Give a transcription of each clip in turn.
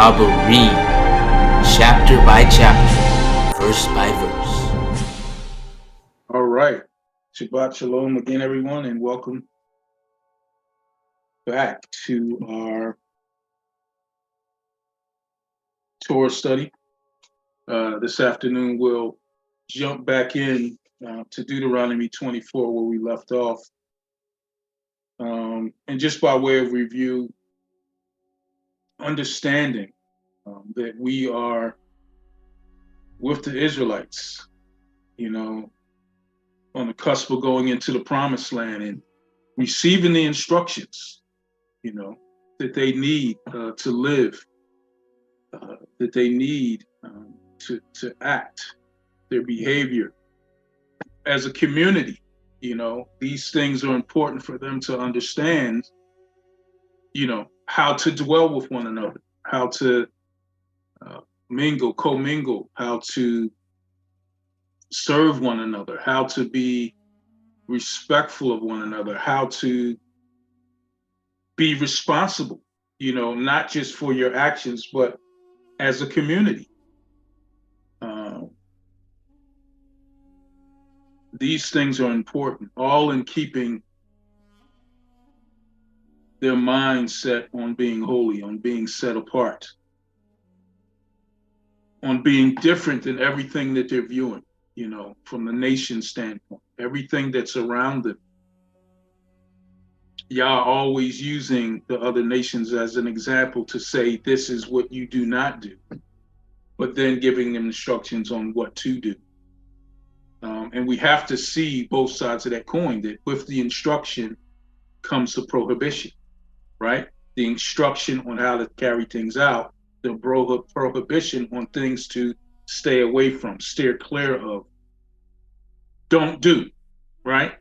Dabarim, chapter by chapter, verse by verse. All right. Shabbat Shalom again, everyone, and welcome back to our Torah study. This afternoon, we'll jump back in to Deuteronomy 24, where we left off. And just by way of review, understanding that we are with the Israelites, on the cusp of going into the promised land and receiving the instructions, that they need to live, that they need to act, their behavior as a community. These things are important for them to understand, how to dwell with one another, how to commingle, how to serve one another, how to be respectful of one another, how to be responsible, not just for your actions, but as a community. These things are important, all in keeping their minds set on being holy, on being set apart, on being different than everything that they're viewing, from the nation standpoint, everything that's around them. Yah always using the other nations as an example to say, this is what you do not do, but then giving them instructions on what to do. And we have to see both sides of that coin, that with the instruction comes the prohibition, right? The instruction on how to carry things out, the prohibition on things to stay away from, steer clear of, don't do, right?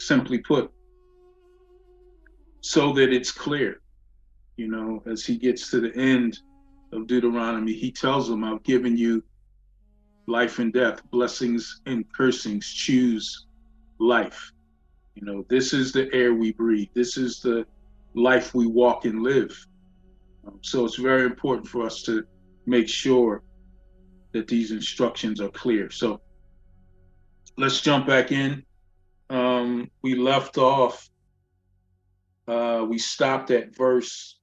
Simply put, so that it's clear, as he gets to the end of Deuteronomy, he tells them, I've given you life and death, blessings and cursings, choose life. This is the air we breathe. This is the life we walk and live. So it's very important for us to make sure that these instructions are clear. So let's jump back in. We left off, we stopped at verse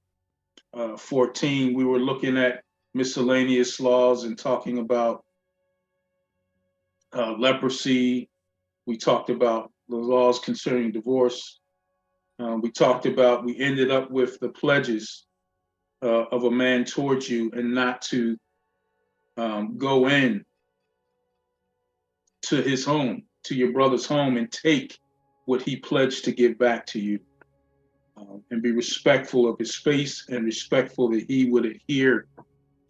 14. We were looking at miscellaneous laws and talking about leprosy. We talked about the laws concerning divorce. We ended up with the pledges of a man towards you, and not to go in to his home, to your brother's home, and take what he pledged to give back to you, and be respectful of his space and respectful that he would adhere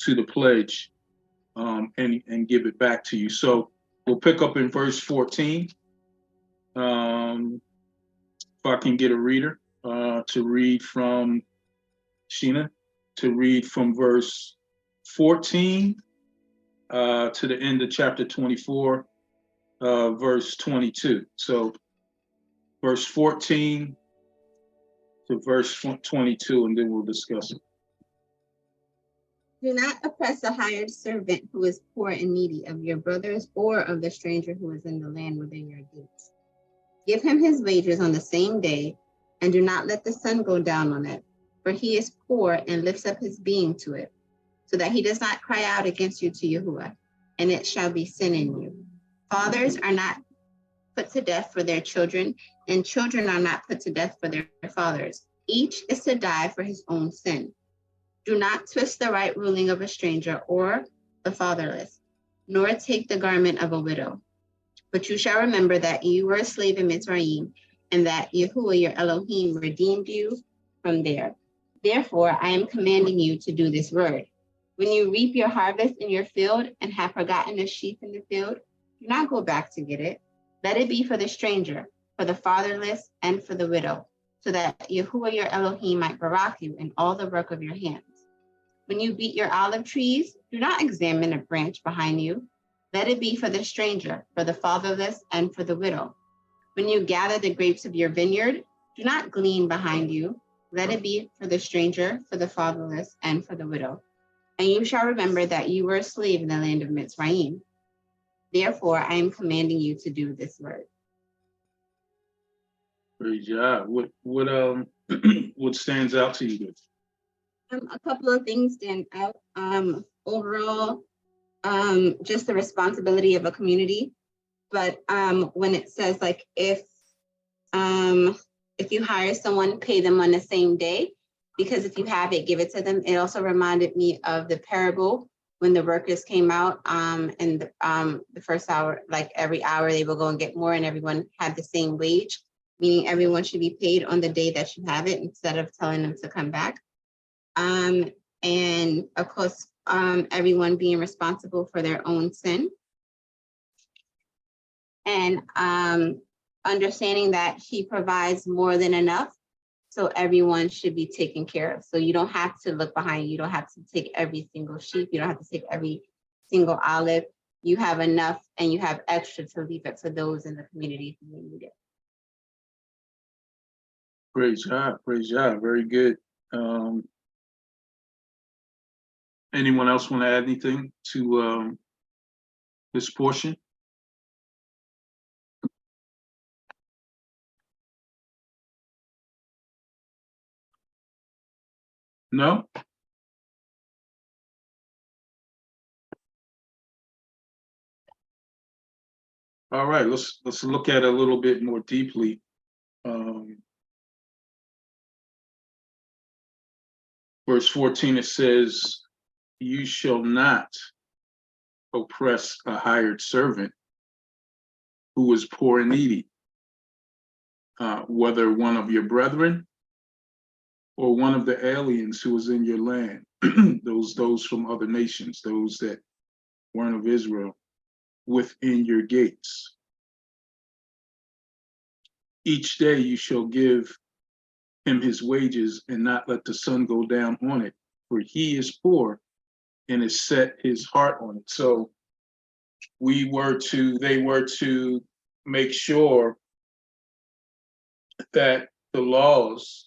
to the pledge and give it back to you. So we'll pick up in verse 14. If I can get a reader to read from Sheena, to read from verse 14 to the end of chapter 24, verse 22. So verse 14 to verse 22, and then we'll discuss it. Do not oppress a hired servant who is poor and needy of your brothers or of the stranger who is in the land within your gates. Give him his wages on the same day, and do not let the sun go down on it, for he is poor and lifts up his being to it, so that he does not cry out against you to Yahuah, and it shall be sin in you. Fathers are not put to death for their children, and children are not put to death for their fathers. Each is to die for his own sin. Do not twist the right ruling of a stranger or the fatherless, nor take the garment of a widow. But you shall remember that you were a slave in Mitzrayim, and that Yahuah your Elohim redeemed you from there. Therefore, I am commanding you to do this word. When you reap your harvest in your field and have forgotten a sheaf in the field, do not go back to get it. Let it be for the stranger, for the fatherless, and for the widow, so that Yahuah your Elohim might barak you in all the work of your hands. When you beat your olive trees, do not examine a branch behind you. Let it be for the stranger, for the fatherless, and for the widow. When you gather the grapes of your vineyard, do not glean behind you. Let it be for the stranger, for the fatherless, and for the widow. And you shall remember that you were a slave in the land of Mitzrayim. Therefore, I am commanding you to do this work. Great job. What what stands out to you? A couple of things stand out. Overall, just the responsibility of a community. But when it says like if you hire someone, pay them on the same day, because if you have it, give it to them. It also reminded me of the parable when the workers came out and the first hour, like every hour they will go and get more and everyone had the same wage, meaning everyone should be paid on the day that you have it instead of telling them to come back. And of course, everyone being responsible for their own sin. And understanding that he provides more than enough, so everyone should be taken care of. So you don't have to look behind you. You don't have to take every single sheep. You don't have to take every single olive. You have enough and you have extra to leave it for those in the community who need it. Great job. Great job. Very good. Anyone else want to add anything to this portion? No? All right, let's look at it a little bit more deeply. Verse 14, it says, you shall not oppress a hired servant who is poor and needy, whether one of your brethren or one of the aliens who is in your land, those from other nations, those that weren't of Israel, within your gates. Each day you shall give him his wages and not let the sun go down on it, for he is poor and has set his heart on it. So they were to make sure that the laws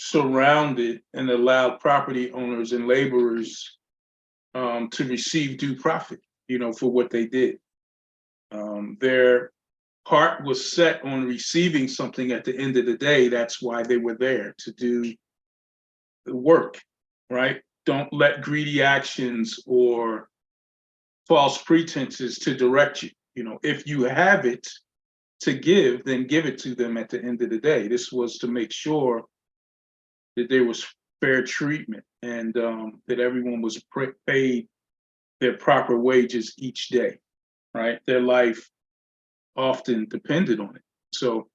surrounded and allowed property owners and laborers to receive due profit, for what they did. Their heart was set on receiving something at the end of the day. That's why they were there, to do the work, right? Don't let greedy actions or false pretenses to direct you. If you have it to give, then give it to them at the end of the day. This was to make sure that there was fair treatment and that everyone was paid their proper wages each day, right? Their life often depended on it. So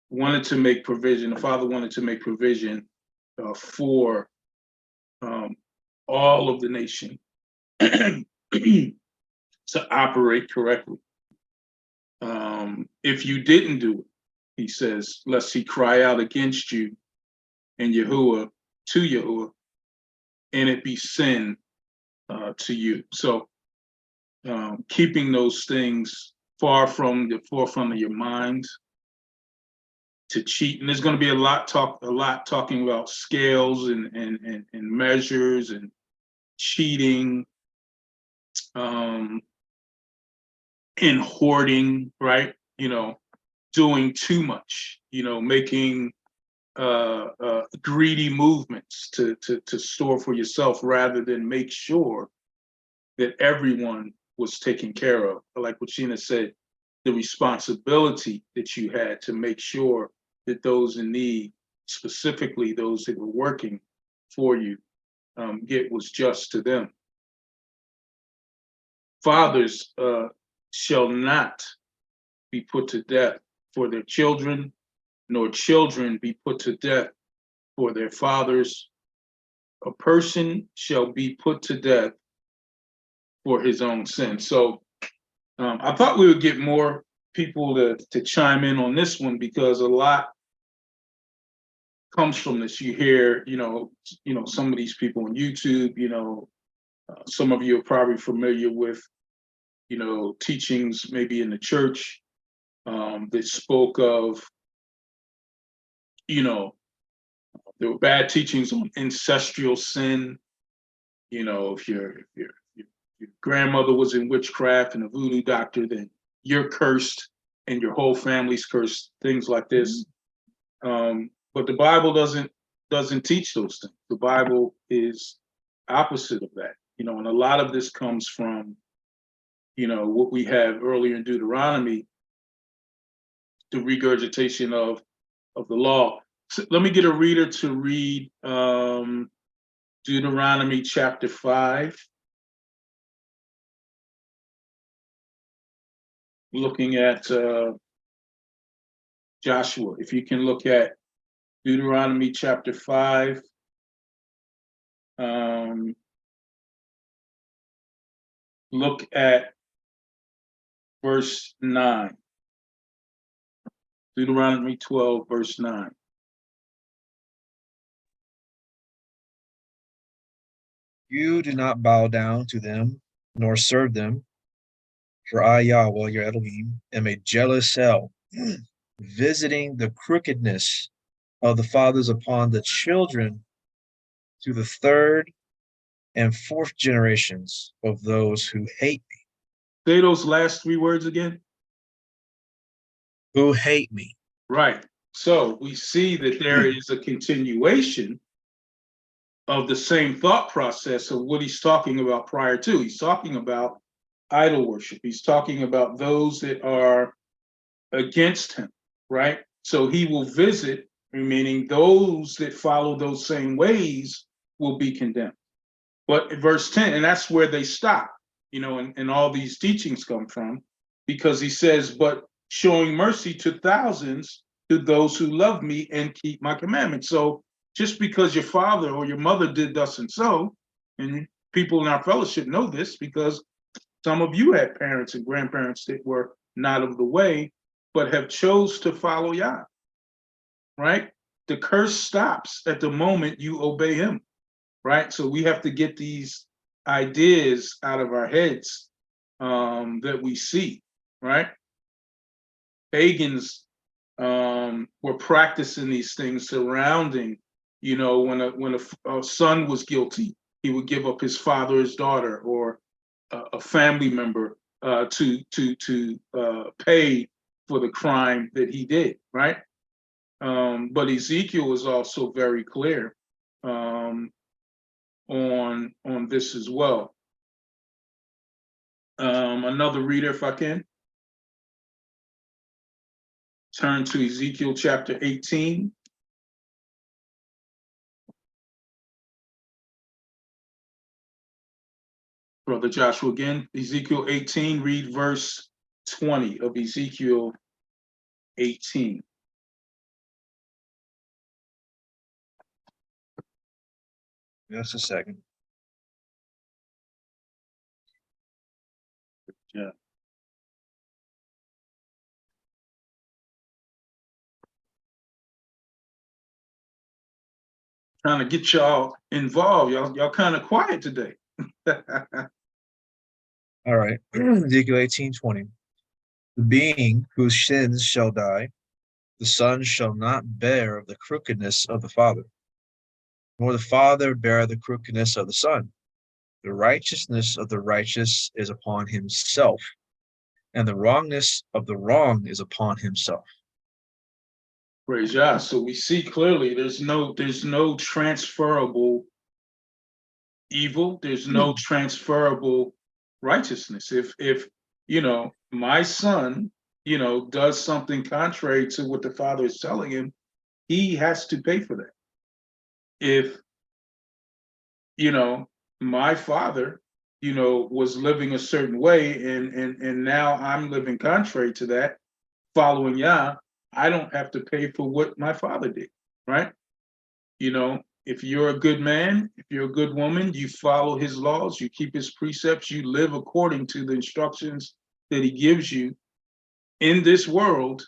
wanted to make provision, the Father wanted to make provision for all of the nation to operate correctly. If you didn't do it, he says, lest he cry out against you and Yahuah to Yahuah, and it be sin to you. So keeping those things far from the forefront of your mind, to cheat. And there's going to be a lot talking about scales and measures and cheating, and hoarding, right? Doing too much, making greedy movements to store for yourself rather than make sure that everyone was taken care of. Like what Sheena said, the responsibility that you had to make sure that those in need, specifically those that were working for you, was just to them. Fathers shall not be put to death for their children, nor children be put to death for their fathers. A person shall be put to death for his own sin. So I thought we would get more people to chime in on this one, because a lot comes from this. You hear, some of these people on YouTube, some of you are probably familiar with, teachings maybe in the church that spoke of, There were bad teachings on ancestral sin. You know, if your grandmother was in witchcraft and a voodoo doctor, then you're cursed and your whole family's cursed. Things like this. But the Bible doesn't teach those things. The Bible is opposite of that. You know, and a lot of this comes from, you know, what we have earlier in Deuteronomy, the regurgitation of the law. So let me get a reader to read Deuteronomy chapter 5, looking at Joshua. If you can look at Deuteronomy chapter 5, look at verse 9. Deuteronomy 12, verse 9. You do not bow down to them, nor serve them, for I, Yahuah, your Elohim, am a jealous hell, visiting the crookedness of the fathers upon the children to the third and fourth generations of those who hate me. Say those last three words again. Who hate me. Right. So we see that there is a continuation of the same thought process of what he's talking about prior to. He's talking about idol worship. He's talking about those that are against him, right? So he will visit, meaning those that follow those same ways will be condemned. But in verse 10, and that's where they stop, you know, and all these teachings come from, because he says, but showing mercy to thousands, to those who love me and keep my commandments. So just because your father or your mother did thus and so, and people in our fellowship know this because some of you had parents and grandparents that were not of the way, but have chose to follow Yah, right? The curse stops at the moment you obey him, right? So we have to get these ideas out of our heads that we see, right? Pagans were practicing these things surrounding, you know, when a son was guilty, he would give up his father, his daughter, or a family member to pay for the crime that he did, right? But Ezekiel is also very clear on this as well. Another reader, if I can. Turn to Ezekiel chapter 18. Brother Joshua again, Ezekiel 18, read verse 20 of Ezekiel 18. Just a second. Yeah. Trying to get y'all involved. Y'all kind of quiet today. All right. Ezekiel 18:20. The being whose sins shall die, the son shall not bear the crookedness of the father, nor the father bear the crookedness of the son. The righteousness of the righteous is upon himself, and the wrongness of the wrong is upon himself. Praise Yah. So we see clearly there's no transferable evil. There's no transferable righteousness. If you know, my son, you know, does something contrary to what the father is telling him, he has to pay for that. If, you know, my father, you know, was living a certain way and now I'm living contrary to that, following Yah, I don't have to pay for what my father did, right? You know, if you're a good man, if you're a good woman, you follow his laws, you keep his precepts, you live according to the instructions that he gives you in this world,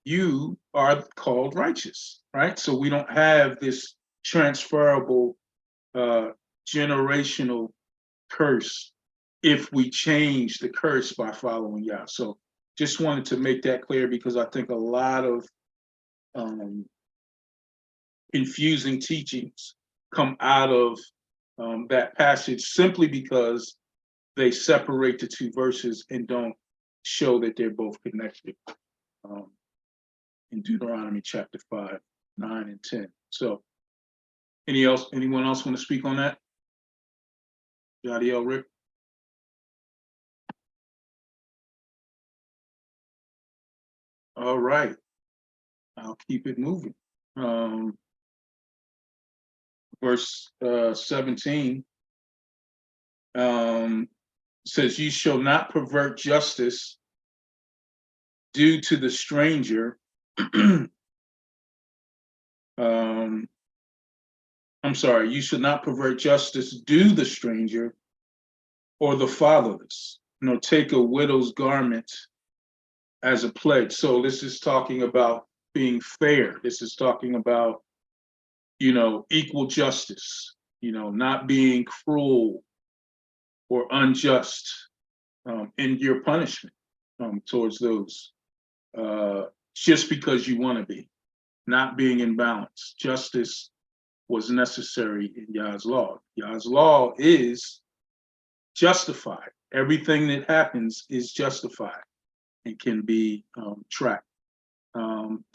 you are called righteous, right? So we don't have this transferable generational curse if we change the curse by following Yah. So just wanted to make that clear because I think a lot of confusing teachings come out of that passage simply because they separate the two verses and don't show that they're both connected in Deuteronomy chapter 5, 9, and 10. So anyone else want to speak on that? Jadiel, Rick? All right, I'll keep it moving. Verse 17 says, "You shall not pervert justice due to the stranger." I'm sorry, "You should not pervert justice due the stranger or the fatherless, nor take a widow's garment as a pledge." So this is talking about being fair. This is talking about, equal justice, not being cruel or unjust in your punishment towards those, just because you want to be, not being in balance. Justice was necessary in Yah's law. Yah's law is justified. Everything that happens is justified and can be tracked.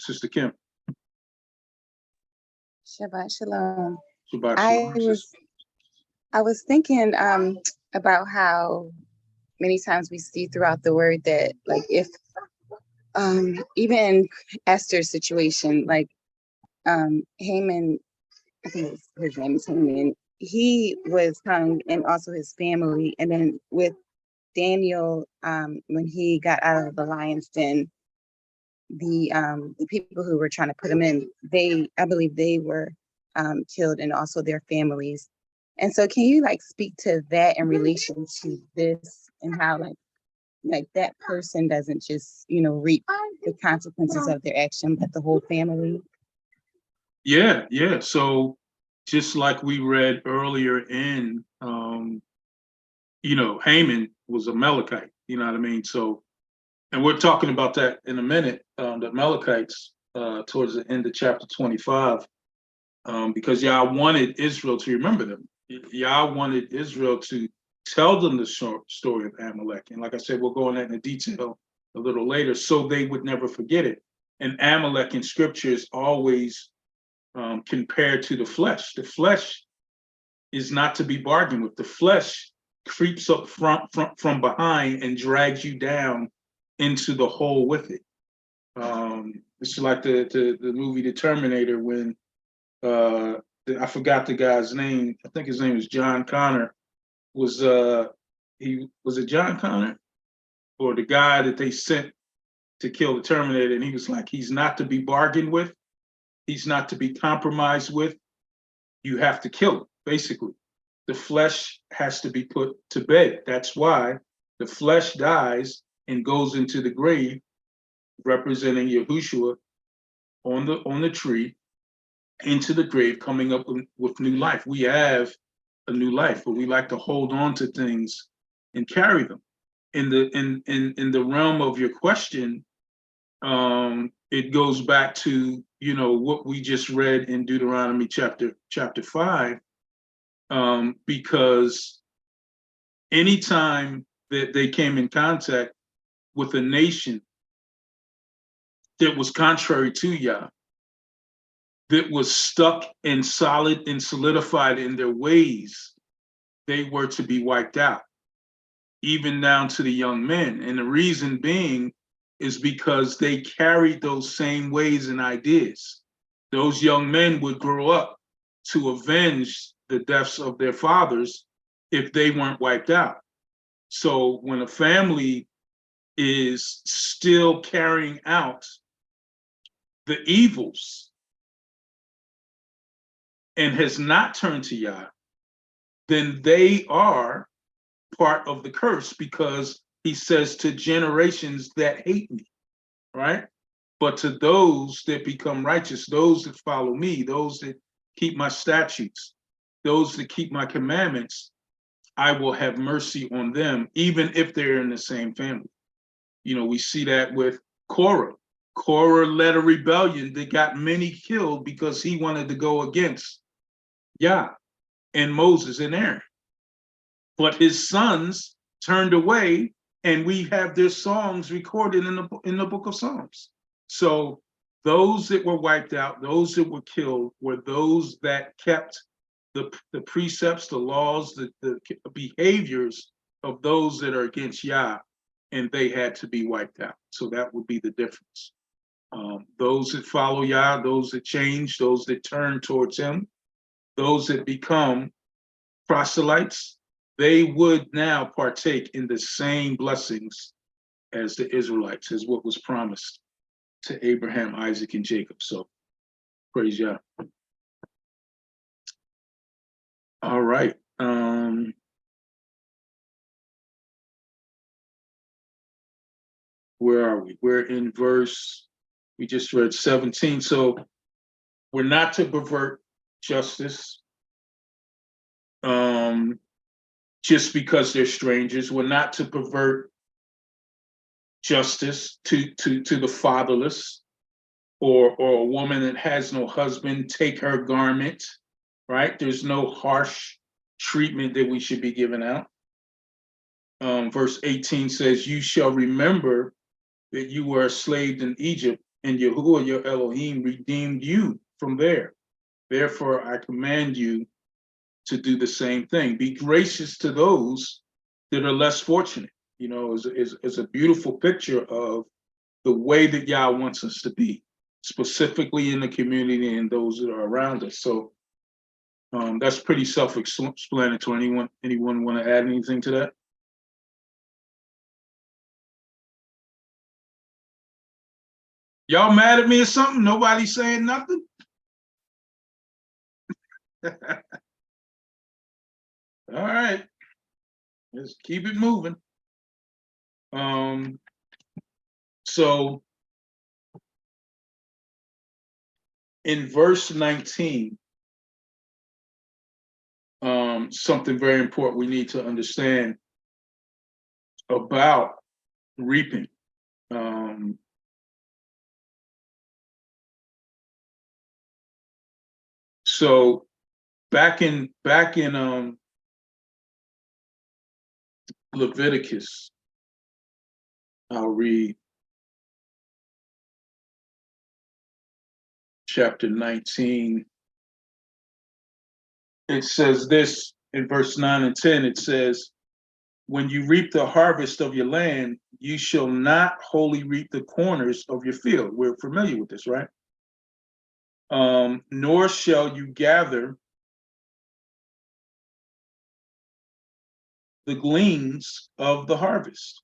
Sister Kim. Shabbat Shalom. Shabbat Shalom. I was thinking about how many times we see throughout the word that, like, if even in Esther's situation, like Haman, I think his name is Haman, he was hung, and also his family. And then with Daniel, when he got out of the lion's den, the people who were trying to put him in, I believe they were killed, and also their families. And so can you speak to that in relation to this, and how like that person doesn't just, reap the consequences of their action, but the whole family? Yeah. So just like we read earlier in, Haman was a Amalekite, you know what I mean? So, and we're talking about that in a minute, the Amalekites towards the end of chapter 25, because Yah wanted Israel to remember them. Yah wanted Israel to tell them the story of Amalek. And like I said, we'll go into that in detail a little later, so they would never forget it. And Amalek in scripture is always compared to the flesh. The flesh is not to be bargained with. The flesh creeps up from behind and drags you down into the hole with it. It's like the movie The Terminator, when I forgot the guy's name. I think his name was John Connor. Was it John Connor, or the guy that they sent to kill the Terminator? And he was like, he's not to be bargained with. He's not to be compromised with. You have to kill him, basically. The flesh has to be put to bed. That's why the flesh dies and goes into the grave, representing Yahushua on the tree, into the grave, coming up with new life. We have a new life, but we like to hold on to things and carry them. In the realm of your question, it goes back to what we just read in Deuteronomy chapter 5, because anytime that they came in contact with a nation that was contrary to Yah, that was stuck and solid and solidified in their ways, they were to be wiped out, even down to the young men. And the reason being is because they carried those same ways and ideas. Those young men would grow up to avenge the deaths of their fathers if they weren't wiped out. So when a family is still carrying out the evils and has not turned to Yah, then they are part of the curse, because he says, to generations that hate me, right? But to those that become righteous, those that follow me, those that keep my statutes, those that keep my commandments, I will have mercy on them, even if they're in the same family. We see that with Korah. Korah led a rebellion that got many killed because he wanted to go against Yah and Moses and Aaron. But his sons turned away, and we have their songs recorded in the book of Psalms. So those that were wiped out, those that were killed, were those that kept the precepts, the laws, the behaviors of those that are against Yah, and they had to be wiped out. So that would be the difference. Those that follow Yah, those that change, those that turn towards him, those that become proselytes, they would now partake in the same blessings as the Israelites, as what was promised to Abraham, Isaac, and Jacob. So praise Yah. All right. Where are we? We're in verse, we just read 17. So we're not to pervert justice just because they're strangers. We're not to pervert justice to the fatherless, or a woman that has no husband, take her garment, right? There's no harsh treatment that we should be giving out. Verse 18 says, you shall remember that you were a slave in Egypt, and Yahuah, your Elohim, redeemed you from there. Therefore, I command you to do the same thing. Be gracious to those that are less fortunate. You know, is a beautiful picture of the way that Yah wants us to be, specifically in the community and those that are around us. So that's pretty self-explanatory. Anyone want to add anything to that? Y'all mad at me or something? Nobody saying nothing? All right, let's keep it moving. So in verse 19, something very important we need to understand about reaping. So back in Leviticus, I'll read chapter 19. It says this in verse 9 and 10. It says, when you reap the harvest of your land, you shall not wholly reap the corners of your field. We're familiar with this, right? Nor shall you gather the gleans of the harvest.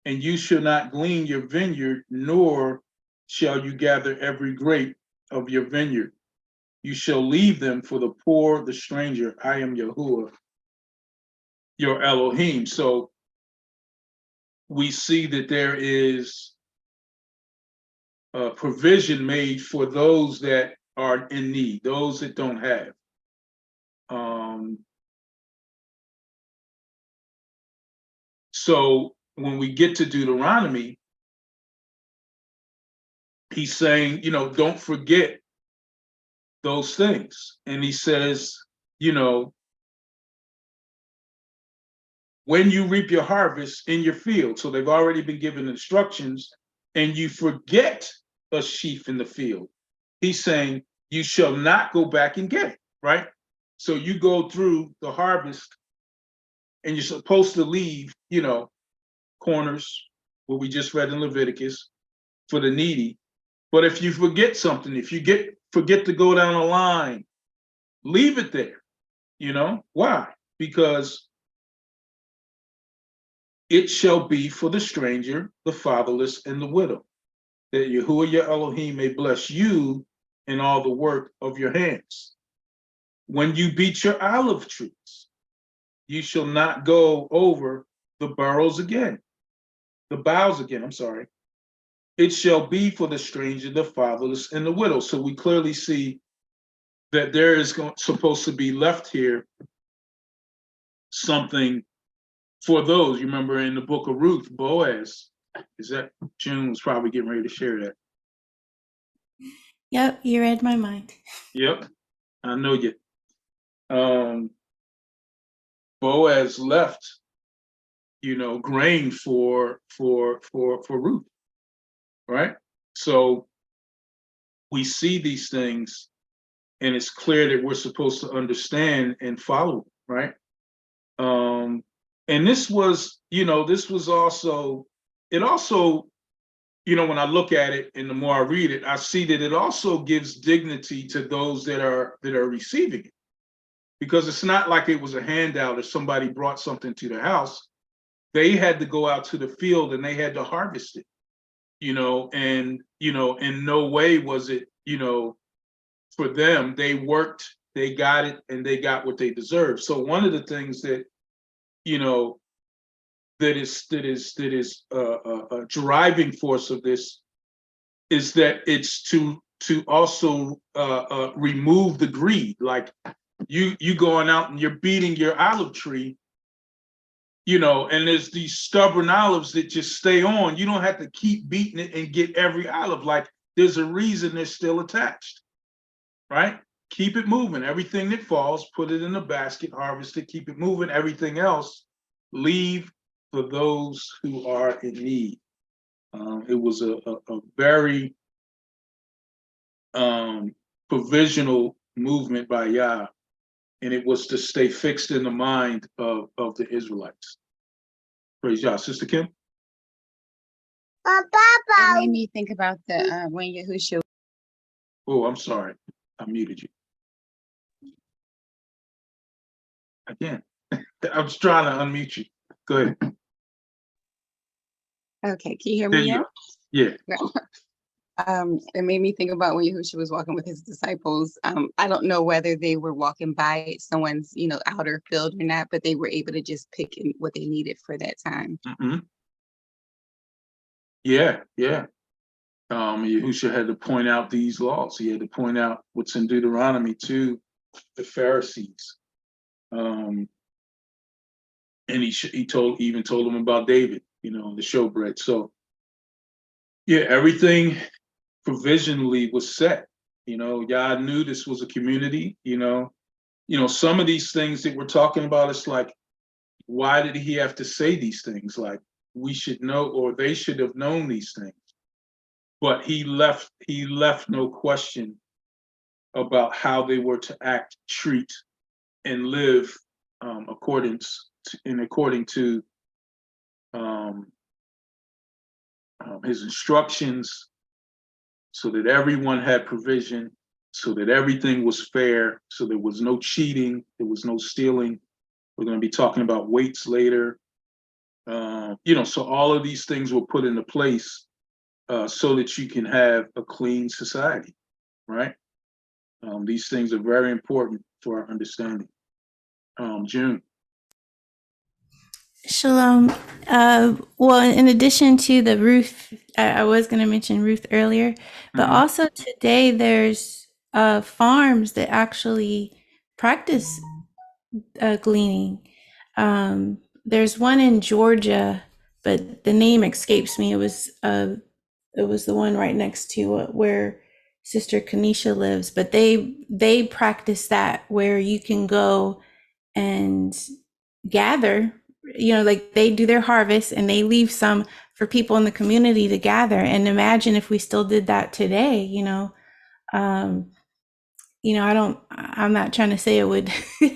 And you shall not glean your vineyard, nor shall you gather every grape of your vineyard. You shall leave them for the poor, the stranger. I am Yahuah, your Elohim. So we see that there is a provision made for those that are in need, those that don't have. So when we get to Deuteronomy, he's saying, you know, don't forget those things. And he says, you know, when you reap your harvest in your field, so they've already been given instructions, and you forget a sheaf in the field, he's saying you shall not go back and get it, right? So you go through the harvest and you're supposed to leave, you know, corners, what we just read in Leviticus, for the needy. But if you forget something, if you forget to go down a line, leave it there. You know why? Because it shall be for the stranger, the fatherless, and the widow, that Yahuah your Elohim may bless you in all the work of your hands. When you beat your olive trees, you shall not go over the boughs again. I'm sorry. It shall be for the stranger, the fatherless, and the widow. So we clearly see that there is supposed to be left here something for those. You remember in the book of Ruth, Boaz Is that June was probably getting ready to share that? Yep, you read my mind. Yep, I know you. Boaz left, grain for Ruth, right? So we see these things, and it's clear that we're supposed to understand and follow, right? And this was also, when I look at it and the more I read it, I see that it also gives dignity to those that are receiving it. Because it's not like it was a handout or somebody brought something to the house. They had to go out to the field and they had to harvest it, and, in no way was it, for them. They worked, they got it, and they got what they deserved. So one of the things that, that is a driving force of this is that it's to also remove the greed. Like, you going out and you're beating your olive tree, and there's these stubborn olives that just stay on. You don't have to keep beating it and get every olive. Like, there's a reason they're still attached, right? Keep it moving. Everything that falls, put it in a basket, harvest it, keep it moving. Everything else, leave for those who are in need. It was a very provisional movement by Yah. And it was to stay fixed in the mind of the Israelites. Praise Yah. Sister Kim? It made me think about the when Yahushua. Oh, I'm sorry. I muted you. Again, I was trying to unmute you. Go ahead. Okay, can you hear There me you now? go. Yeah. It made me think about when Yahushua was walking with his disciples. I don't know whether they were walking by someone's, outer field or not, but they were able to just pick what they needed for that time. Mm-hmm. Yeah. Yahushua had to point out these laws. He had to point out what's in Deuteronomy to the Pharisees. And he even told them about David, the showbread. So yeah, everything provisionally was set. Yah knew this was a community. Some of these things that we're talking about, it's like, why did he have to say these things? Like, we should know, or they should have known these things. But he left no question about how they were to act, treat, and live according to his instructions, so that everyone had provision, so that everything was fair, so there was no cheating, there was no stealing. We're going to be talking about weights later. So all of these things were put into place so that you can have a clean society, right? These things are very important for our understanding. June. Shalom. Well, in addition to the Ruth, I was going to mention Ruth earlier, but also today there's farms that actually practice gleaning. There's one in Georgia, but the name escapes me. It was the one right next to where Sister Kanisha lives, but they practice that, where you can go and gather, like they do their harvest and they leave some for people in the community to gather. And imagine if we still did that today. I'm not trying to say it would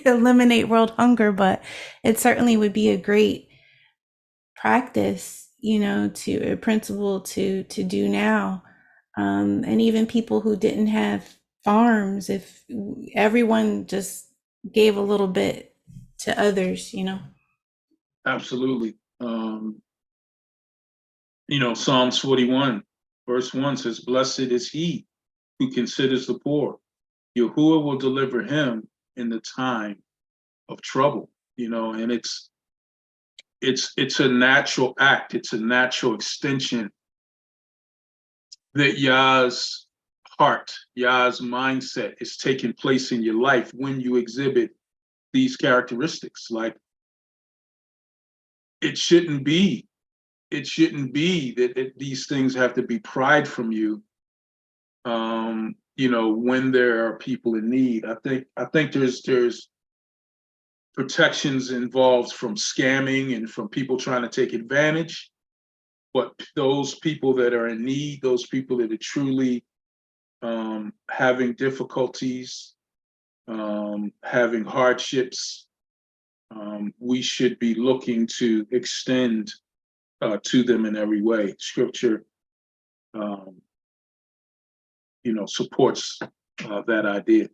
eliminate world hunger, but it certainly would be a great practice, to a principle to do now. And even people who didn't have farms, if everyone just gave a little bit to others, Absolutely. Psalms 41, verse 1 says, "Blessed is he who considers the poor. Yahuah will deliver him in the time of trouble." And it's a natural act. It's a natural extension that Yah's heart, Yah's mindset is taking place in your life when you exhibit these characteristics. Like, it shouldn't be it shouldn't be that these things have to be pried from you. When there are people in need, I think there's protections involved from scamming and from people trying to take advantage. But those people that are in need, those people that are truly having difficulties, having hardships, we should be looking to extend to them in every way. Scripture, supports that idea.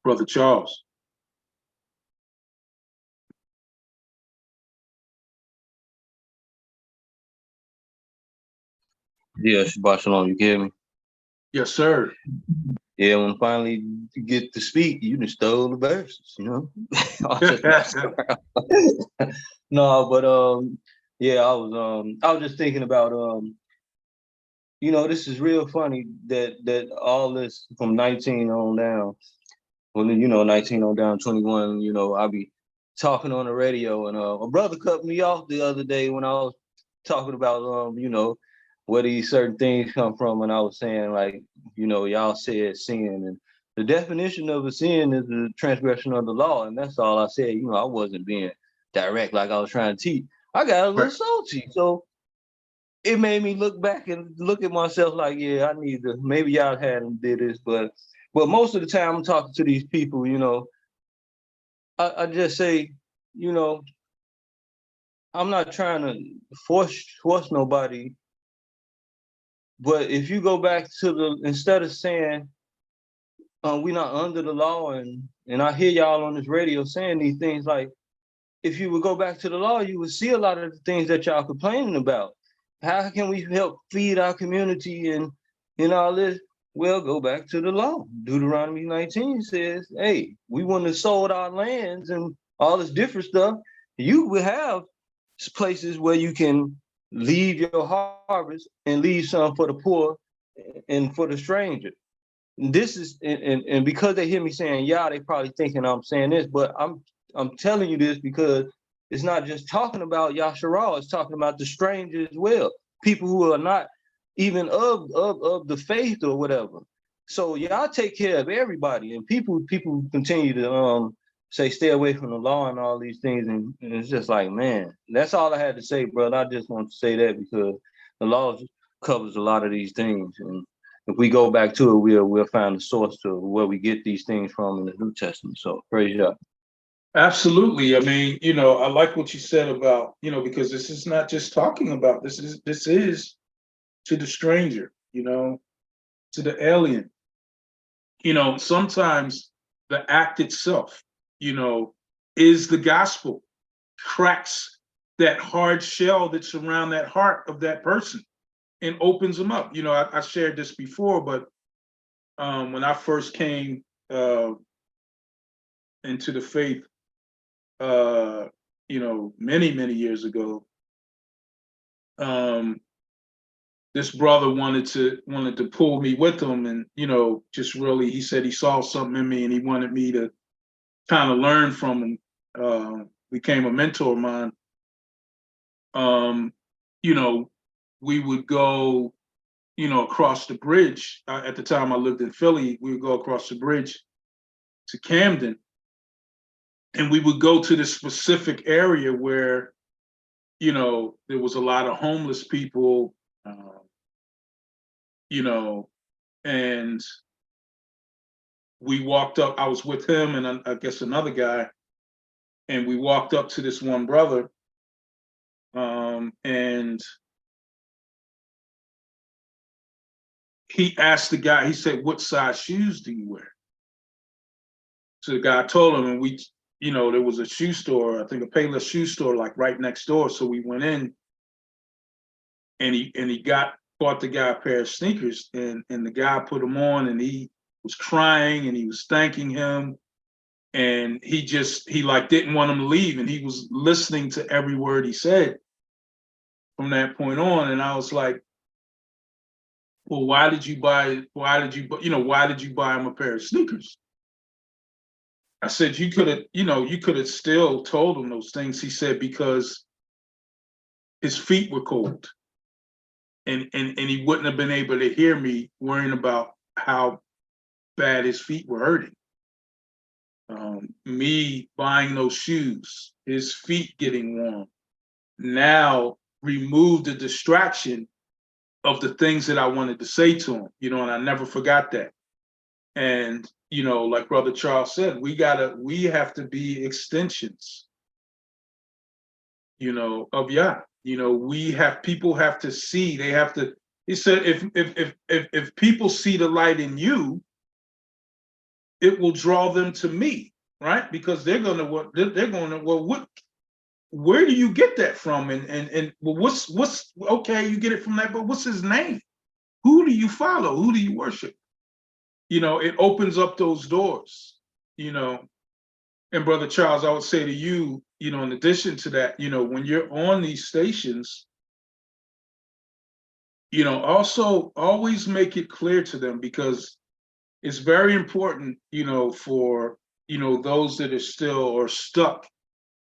Brother Charles. Yeah, Shabbat Shalom, you hear me? Yes, sir. Yeah, when finally you get to speak, you just stole the verses, No, but yeah, I was just thinking about this is real funny that all this from 19 on down, 19 on down, 21, I'll be talking on the radio, and a brother cut me off the other day when I was talking about where these certain things come from, and I was saying, like, y'all said sin, and the definition of a sin is the transgression of the law, and that's all I said. I wasn't being direct like I was trying to teach. I got a little salty, so it made me look back and look at myself like, yeah, I need to, maybe y'all hadn't did this, but most of the time I'm talking to these people, I just say, I'm not trying to force nobody. But if you go back to instead of saying we're not under the law, and I hear y'all on this radio saying these things, like, if you would go back to the law, you would see a lot of the things that y'all complaining about. How can we help feed our community and all this? Well, go back to the law. Deuteronomy 19 says, hey, we wouldn't have sold our lands and all this different stuff. You would have places where you can leave your harvest and leave some for the poor and for the stranger. This is and because they hear me saying yeah, they probably thinking I'm saying this, but I'm telling you this because it's not just talking about Yasharal, it's talking about the stranger as well, people who are not even of the faith or whatever. So y'all take care of everybody, and people continue to say stay away from the law and all these things, and it's just like, man, that's all I had to say, brother. I just want to say that because the law covers a lot of these things, and if we go back to it, we'll find the source to where we get these things from in the New Testament. So praise God. Absolutely. I mean, I like what you said about, because this is not just talking about this is to the stranger, to the alien. Sometimes the act itself, is the gospel, cracks that hard shell that's around that heart of that person and opens them up. I shared this before, but when I first came into the faith, many years ago, this brother wanted to pull me with him, and just really, he said he saw something in me and he wanted me to kind of learn from him. Became a mentor of mine. We would go across the bridge. At the time I lived in Philly, we would go across the bridge to Camden, and we would go to this specific area where there was a lot of homeless people, and we walked up. I was with him and I guess another guy, and we walked up to this one brother, and he asked the guy, he said, what size shoes do you wear? So the guy told him, and we, there was a shoe store, I think a Payless shoe store, like right next door. So we went in, and he bought the guy a pair of sneakers, and the guy put them on, and he was crying and he was thanking him, and he like didn't want him to leave, and he was listening to every word he said from that point on. And I was like, well, why did you buy him a pair of sneakers? I said, you could have still told him those things. He said, because his feet were cold. And he wouldn't have been able to hear me worrying about how bad his feet were hurting. Me buying those shoes, his feet getting warm, now removed the distraction of the things that I wanted to say to him, you know, and I never forgot that. And, you know, like Brother Charles said, we have to be extensions, you know, of Yah. You know, people have to see, they have to, he said, if people see the light in you, it will draw them to me, right? Because they're gonna, well, where do you get that from? And well, what's okay, you get it from that, but what's his name? Who do you follow? Who do you worship? You know, it opens up those doors, you know. And Brother Charles, I would say to you, you know, in addition to that, you know, when you're on these stations, you know, also always make it clear to them, because it's very important, you know, for, you know, those that are still or stuck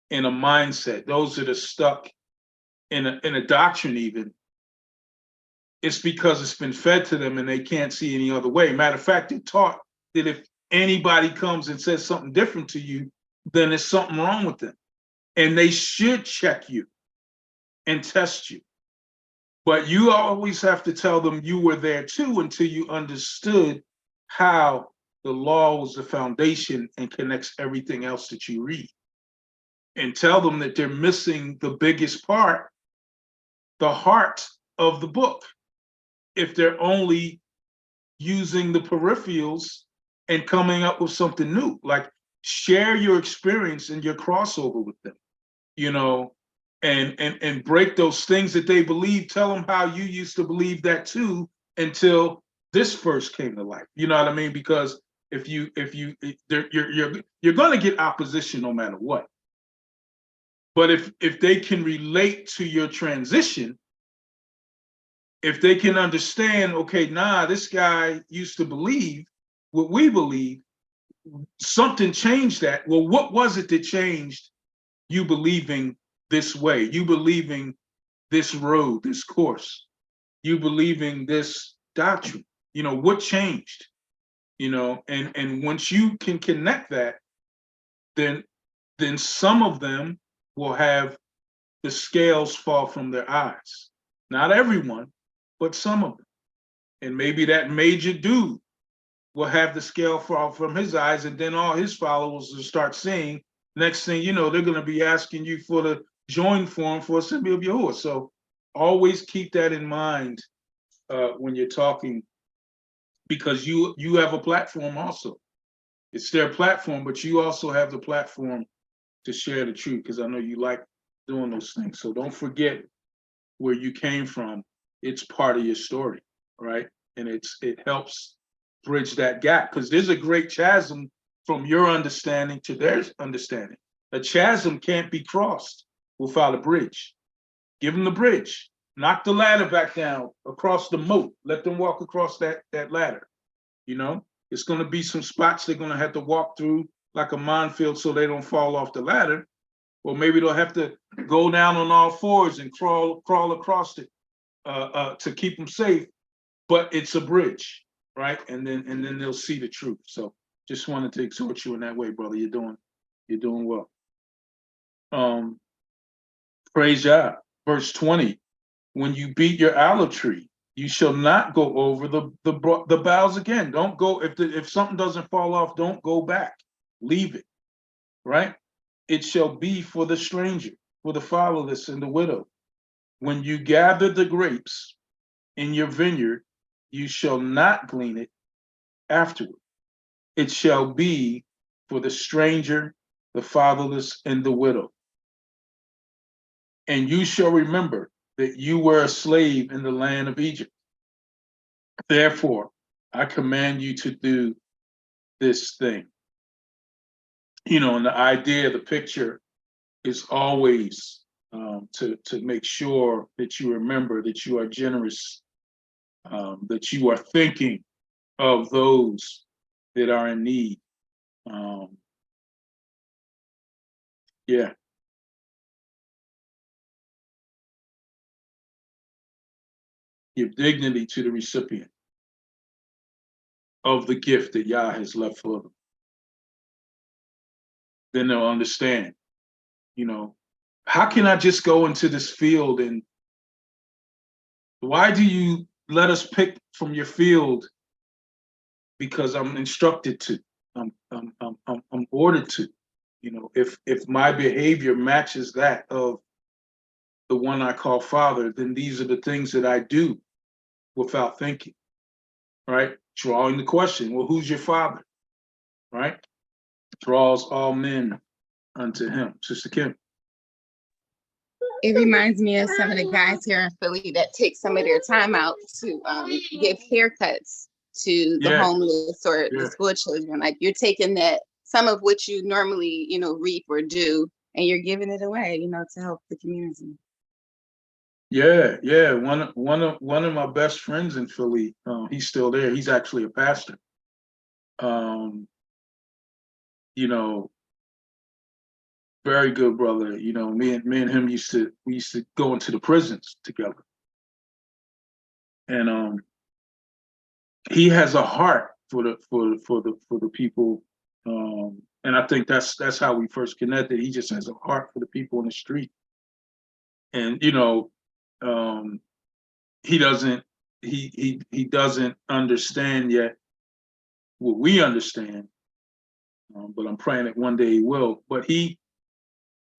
in a mindset, those that are stuck in a doctrine even, it's because it's been fed to them and they can't see any other way. Matter of fact, they're taught that if anybody comes and says something different to you, then there's something wrong with them. And they should check you and test you. But you always have to tell them you were there too until you understood how the law was the foundation and connects everything else that you read. And tell them that they're missing the biggest part, the heart of the book, if they're only using the peripherals and coming up with something new. Like, share your experience and your crossover with them, you know, and break those things that they believe. Tell them how you used to believe that too, until this first came to life. You know what I mean? Because you're going to get opposition no matter what. But if they can relate to your transition, if they can understand, okay, nah, this guy used to believe what we believe, something changed that. Well, what was it that changed you believing this way? You believing this road, this course, you believing this doctrine, you know, what changed? You know, and once you can connect that, then some of them will have the scales fall from their eyes. Not everyone, but some of them. And maybe that major dude will have the scale fall from his eyes, and then all his followers will start seeing. Next thing you know, they're going to be asking you for the join form for Assembly of Yahuah. So always keep that in mind when you're talking, because you have a platform also. It's their platform, but you also have the platform to share the truth, because I know you like doing those things. So don't forget where you came from. It's part of your story, right? And it helps bridge that gap, because there's a great chasm from your understanding to their understanding. A chasm can't be crossed without a bridge. Give them the bridge. Knock the ladder back down across the moat. Let them walk across that ladder. You know, it's going to be some spots they're going to have to walk through like a minefield so they don't fall off the ladder. Or maybe they'll have to go down on all fours and crawl across it to keep them safe. But it's a bridge, right? And then they'll see the truth. So just wanted to exhort you in that way, brother. You're doing well. Praise Yah. Verse 20. When you beat your olive tree, you shall not go over the boughs again. Don't go, if something doesn't fall off, don't go back. Leave it, right? It shall be for the stranger, for the fatherless and the widow. When you gather the grapes in your vineyard, you shall not glean it afterward. It shall be for the stranger, the fatherless, and the widow. And you shall remember that you were a slave in the land of Egypt. Therefore, I command you to do this thing. You know, and the idea, the picture is always to make sure that you remember that you are generous, that you are thinking of those that are in need. Yeah. Give dignity to the recipient of the gift that Yah has left for them. Then they'll understand, how can I just go into this field and why do you let us pick from your field? Because I'm instructed to, I'm ordered to, if my behavior matches that of the one I call Father, then these are the things that I do without thinking, right? Drawing the question, well, who's your Father, right? Draws all men unto him. Sister Kim. It reminds me of some of the guys here in Philly that take some of their time out to give haircuts to the homeless or the school children. Like you're taking that, some of which you normally, reap or do, and you're giving it away, to help the community. Yeah. One of my best friends in Philly, he's still there. He's actually a pastor. Very good brother. Me and him we used to go into the prisons together. And he has a heart for the people. And I think that's how we first connected. He just has a heart for the people in the street. And he doesn't understand yet what we understand. But I'm praying that one day he will. But he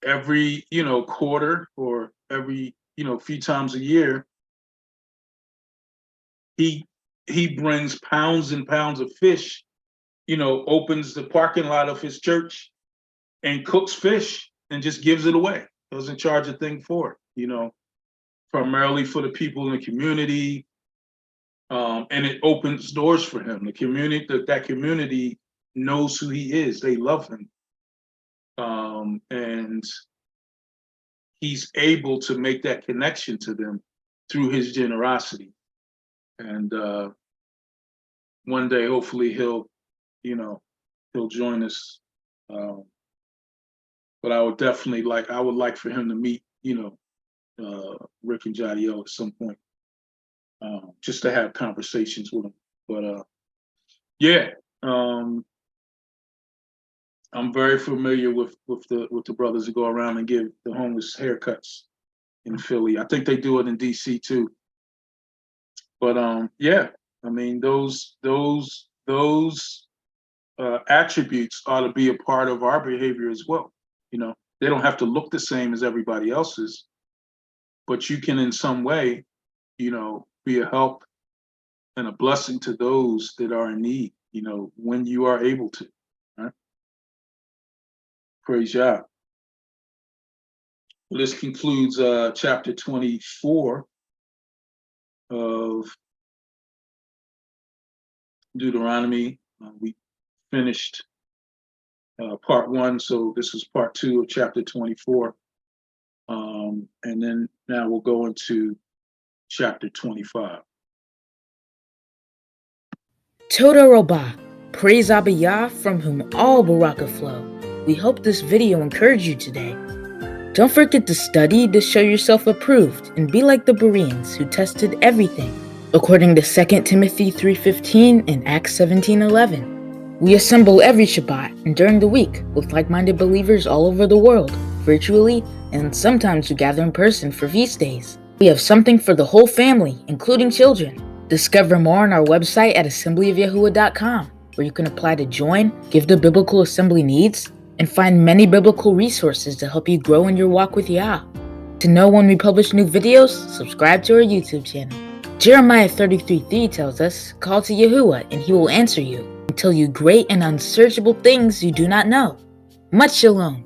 every quarter or every few times a year, he brings pounds and pounds of fish, opens the parking lot of his church and cooks fish and just gives it away. Doesn't charge a thing for it, primarily for the people in the community. And it opens doors for him. The community, that community knows who he is. They love him. And he's able to make that connection to them through his generosity. And one day, hopefully, he'll join us. But I would definitely like for him to meet, Rick and Jadiel at some point, just to have conversations with him. But I'm very familiar with the brothers who go around and give the homeless haircuts in Philly. I think they do it in DC too. But those attributes ought to be a part of our behavior as well. They don't have to look the same as everybody else's, but you can in some way, be a help and a blessing to those that are in need, when you are able to. Right? Praise Yah. Well, this concludes chapter 24 of Deuteronomy. We finished part 1, so this is part 2 of chapter 24. And then now we'll go into chapter 25. Toda Robah, praise Abba Yah, from whom all baraka flow. We hope this video encouraged you today. Don't forget to study to show yourself approved and be like the Bereans who tested everything, according to 2 Timothy 3:15 and Acts 17:11. We assemble every Shabbat and during the week with like-minded believers all over the world, virtually, and sometimes we gather in person for feast days. We have something for the whole family, including children. Discover more on our website at assemblyofyahuah.com, where you can apply to join, give the biblical assembly needs, and find many biblical resources to help you grow in your walk with Yah. To know when we publish new videos, subscribe to our YouTube channel. Jeremiah 33:3 tells us, call to Yahuah and he will answer you and tell you great and unsearchable things you do not know. Much shalom.